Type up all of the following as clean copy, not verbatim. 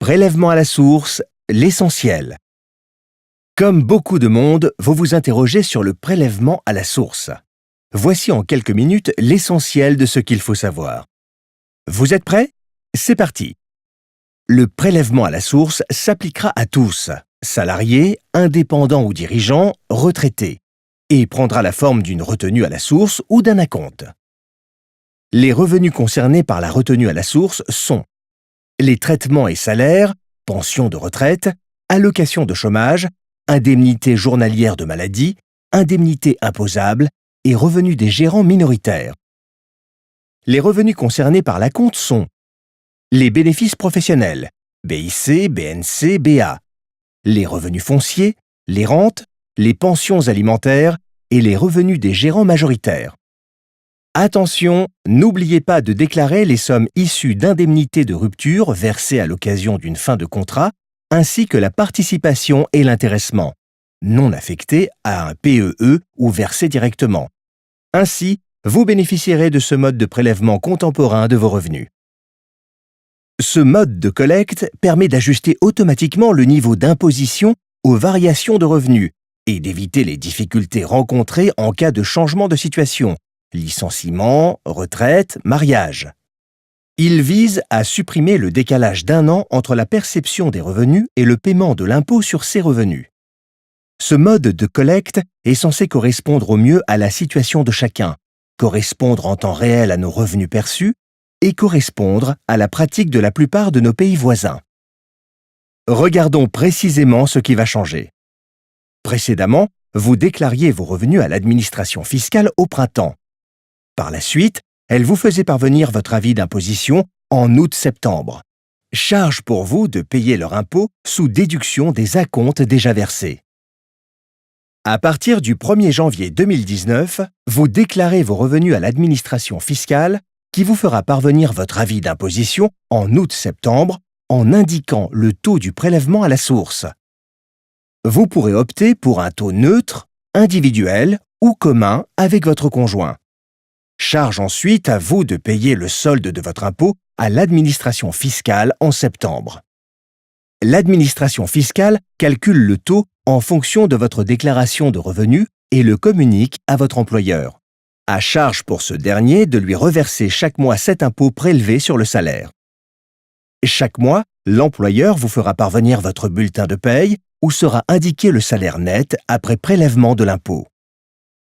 Prélèvement à la source, l'essentiel. Comme beaucoup de monde, vous vous interrogez sur le prélèvement à la source. Voici en quelques minutes l'essentiel de ce qu'il faut savoir. Vous êtes prêts? C'est parti! Le prélèvement à la source s'appliquera à tous, salariés, indépendants ou dirigeants, retraités, et prendra la forme d'une retenue à la source ou d'un acompte. Les revenus concernés par la retenue à la source sont les traitements et salaires, pensions de retraite, allocations de chômage, indemnités journalières de maladie, indemnités imposables et revenus des gérants minoritaires. Les revenus concernés par l'acompte sont les bénéfices professionnels, BIC, BNC, BA, les revenus fonciers, les rentes, les pensions alimentaires et les revenus des gérants majoritaires. Attention, n'oubliez pas de déclarer les sommes issues d'indemnités de rupture versées à l'occasion d'une fin de contrat, ainsi que la participation et l'intéressement, non affectés à un PEE ou versés directement. Ainsi, vous bénéficierez de ce mode de prélèvement contemporain de vos revenus. Ce mode de collecte permet d'ajuster automatiquement le niveau d'imposition aux variations de revenus et d'éviter les difficultés rencontrées en cas de changement de situation, licenciement, retraite, mariage. Il vise à supprimer le décalage d'un an entre la perception des revenus et le paiement de l'impôt sur ces revenus. Ce mode de collecte est censé correspondre au mieux à la situation de chacun, correspondre en temps réel à nos revenus perçus et correspondre à la pratique de la plupart de nos pays voisins. Regardons précisément ce qui va changer. Précédemment, vous déclariez vos revenus à l'administration fiscale au printemps. Par la suite, elle vous faisait parvenir votre avis d'imposition en août-septembre. Charge pour vous de payer leur impôt sous déduction des acomptes déjà versés. À partir du 1er janvier 2019, vous déclarez vos revenus à l'administration fiscale qui vous fera parvenir votre avis d'imposition en août-septembre en indiquant le taux du prélèvement à la source. Vous pourrez opter pour un taux neutre, individuel ou commun avec votre conjoint. Charge ensuite à vous de payer le solde de votre impôt à l'administration fiscale en septembre. L'administration fiscale calcule le taux en fonction de votre déclaration de revenus et le communique à votre employeur. À charge pour ce dernier de lui reverser chaque mois cet impôt prélevé sur le salaire. Chaque mois, l'employeur vous fera parvenir votre bulletin de paye où sera indiqué le salaire net après prélèvement de l'impôt.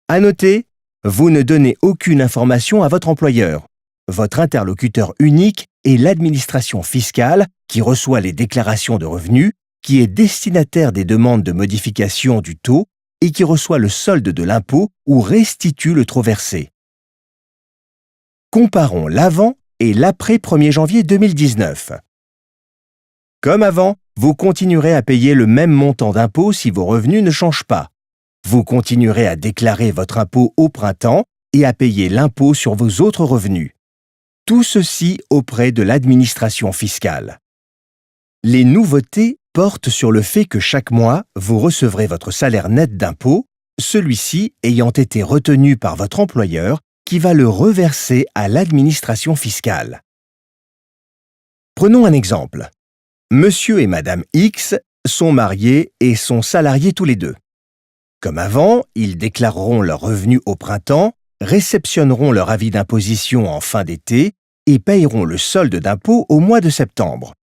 À noter, vous ne donnez aucune information à votre employeur. Votre interlocuteur unique est l'administration fiscale qui reçoit les déclarations de revenus, qui est destinataire des demandes de modification du taux et qui reçoit le solde de l'impôt ou restitue le trop versé. Comparons l'avant et l'après 1er janvier 2019. Comme avant, vous continuerez à payer le même montant d'impôt si vos revenus ne changent pas. Vous continuerez à déclarer votre impôt au printemps et à payer l'impôt sur vos autres revenus. Tout ceci auprès de l'administration fiscale. Les nouveautés portent sur le fait que chaque mois, vous recevrez votre salaire net d'impôt, celui-ci ayant été retenu par votre employeur qui va le reverser à l'administration fiscale. Prenons un exemple. Monsieur et Madame X sont mariés et sont salariés tous les deux. Comme avant, ils déclareront leurs revenus au printemps, réceptionneront leur avis d'imposition en fin d'été et payeront le solde d'impôt au mois de septembre.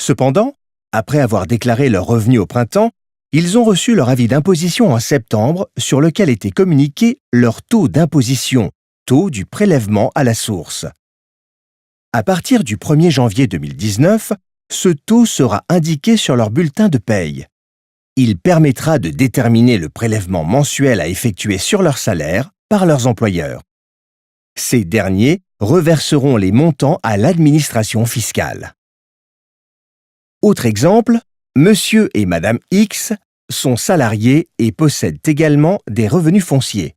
Cependant, après avoir déclaré leurs revenus au printemps, ils ont reçu leur avis d'imposition en septembre sur lequel était communiqué leur taux d'imposition, taux du prélèvement à la source. À partir du 1er janvier 2019, ce taux sera indiqué sur leur bulletin de paye. Il permettra de déterminer le prélèvement mensuel à effectuer sur leur salaire par leurs employeurs. Ces derniers reverseront les montants à l'administration fiscale. Autre exemple, Monsieur et Madame X sont salariés et possèdent également des revenus fonciers.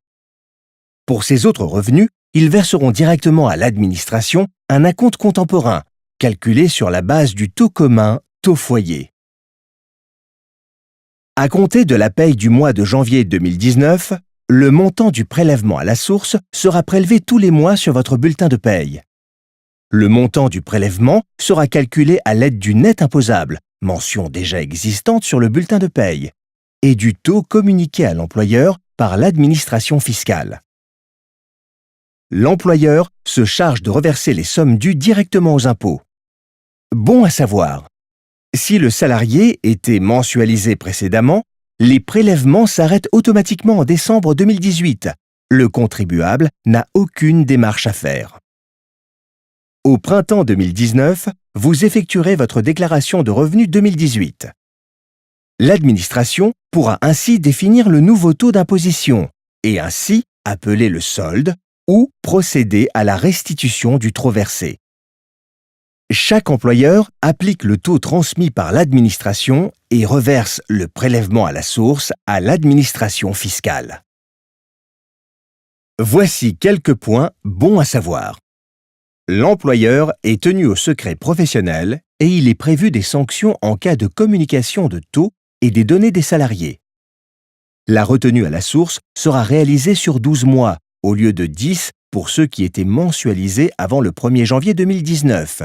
Pour ces autres revenus, ils verseront directement à l'administration un acompte contemporain, calculé sur la base du taux commun, taux foyer. À compter de la paye du mois de janvier 2019, le montant du prélèvement à la source sera prélevé tous les mois sur votre bulletin de paye. Le montant du prélèvement sera calculé à l'aide du net imposable, mention déjà existante sur le bulletin de paye, et du taux communiqué à l'employeur par l'administration fiscale. L'employeur se charge de reverser les sommes dues directement aux impôts. Bon à savoir, si le salarié était mensualisé précédemment, les prélèvements s'arrêtent automatiquement en décembre 2018. Le contribuable n'a aucune démarche à faire. Au printemps 2019, vous effectuerez votre déclaration de revenus 2018. L'administration pourra ainsi définir le nouveau taux d'imposition et ainsi appeler le solde ou procéder à la restitution du trop versé. Chaque employeur applique le taux transmis par l'administration et reverse le prélèvement à la source à l'administration fiscale. Voici quelques points bons à savoir. L'employeur est tenu au secret professionnel et il est prévu des sanctions en cas de communication de taux et des données des salariés. La retenue à la source sera réalisée sur 12 mois, au lieu de 10 pour ceux qui étaient mensualisés avant le 1er janvier 2019.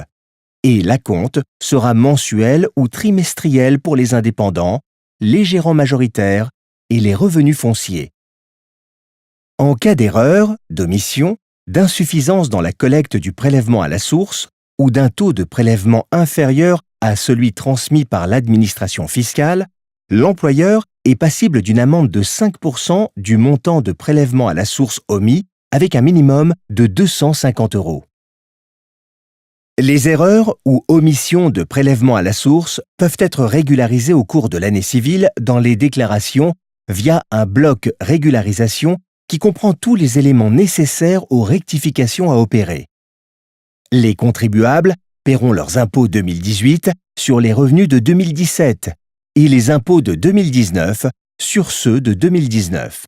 Et l'acompte sera mensuel ou trimestriel pour les indépendants, les gérants majoritaires et les revenus fonciers. En cas d'erreur, d'omission, d'insuffisance dans la collecte du prélèvement à la source ou d'un taux de prélèvement inférieur à celui transmis par l'administration fiscale, l'employeur est passible d'une amende de 5% du montant de prélèvement à la source omis avec un minimum de 250 €. Les erreurs ou omissions de prélèvement à la source peuvent être régularisées au cours de l'année civile dans les déclarations via un bloc régularisation qui comprend tous les éléments nécessaires aux rectifications à opérer. Les contribuables paieront leurs impôts 2018 sur les revenus de 2017 et les impôts de 2019 sur ceux de 2019.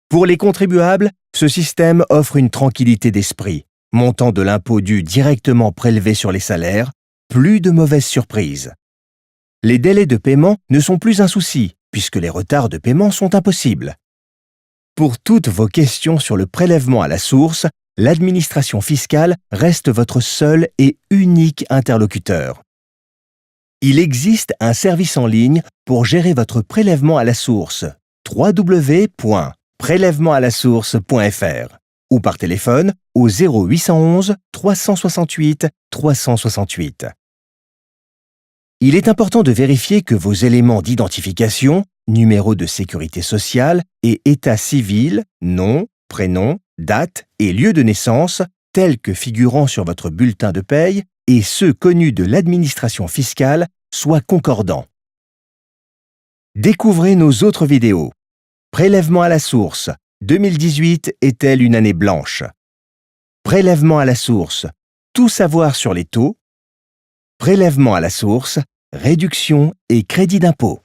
Pour les contribuables, ce système offre une tranquillité d'esprit. Montant de l'impôt dû directement prélevé sur les salaires, plus de mauvaises surprises. Les délais de paiement ne sont plus un souci, puisque les retards de paiement sont impossibles. Pour toutes vos questions sur le prélèvement à la source, l'administration fiscale reste votre seul et unique interlocuteur. Il existe un service en ligne pour gérer votre prélèvement à la source, www.prélèvementalasource.fr ou par téléphone au 0811 368 368. Il est important de vérifier que vos éléments d'identification, numéro de sécurité sociale et état civil, nom, prénom, date et lieu de naissance, tels que figurant sur votre bulletin de paye, et ceux connus de l'administration fiscale soient concordants. Découvrez nos autres vidéos. Prélèvement à la source. 2018 est-elle une année blanche? Prélèvement à la source. Tout savoir sur les taux. Prélèvement à la source. Réduction et crédit d'impôt.